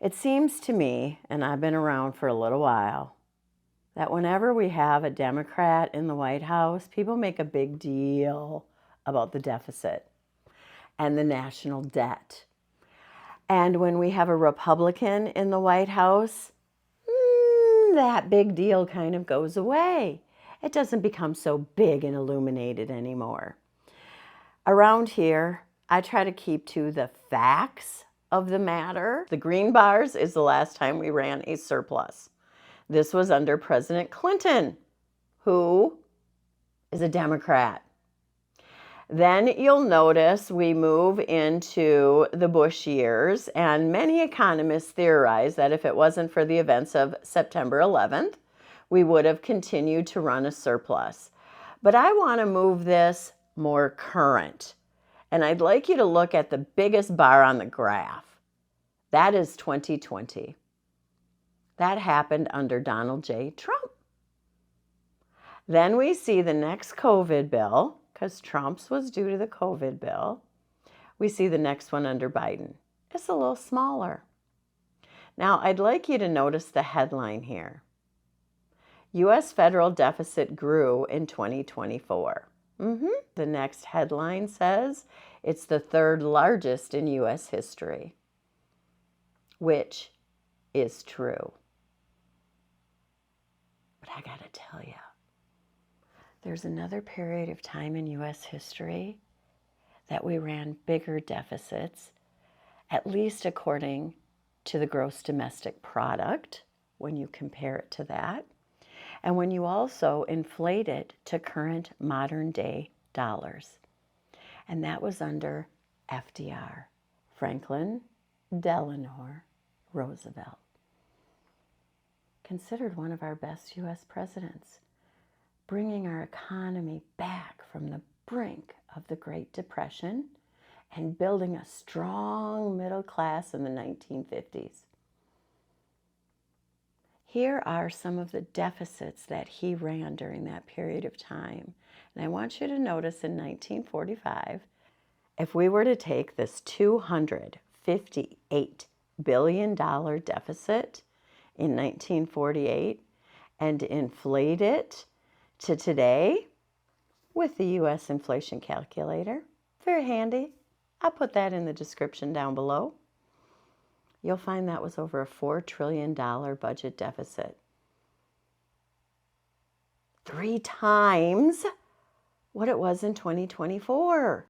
It seems to me, and I've been around for a little while, that whenever we have a Democrat in the White House, people make a big deal about the deficit and the national debt. And when we have a Republican in the White House, that big deal kind of goes away. It doesn't become so big and illuminated anymore. Around here, I try to keep to the facts of the matter. The green bars is the last time we ran a surplus. This was under President Clinton, who is a Democrat. Then you'll notice we move into the Bush years, and many economists theorize that if it wasn't for the events of September 11th, we would have continued to run a surplus. But I want to move this more current, and I'd like you to look at the biggest bar on the graph. That is 2020. That happened under Donald J. Trump. Then we see the next COVID bill, because Trump's was due to the COVID bill. We see the next one under Biden. It's a little smaller. Now, I'd like you to notice the headline here. U.S. federal deficit grew in 2024. The next headline says it's the third largest in U.S. history, which is true. But I gotta tell you, there's another period of time in U.S. history that we ran bigger deficits, at least according to the gross domestic product, when you compare it to that, and when you also inflate it to current modern day dollars. And that was under FDR, Franklin Delano Roosevelt. Considered one of our best U.S. presidents, bringing our economy back from the brink of the Great Depression and building a strong middle class in the 1950s. Here are some of the deficits that he ran during that period of time. And I want you to notice in 1945, if we were to take this $258 billion deficit in 1948 and inflate it to today with the U.S. inflation calculator, very handy. I'll put that in the description down below. You'll find that was over a $4 trillion budget deficit. 3 times what it was in 2024.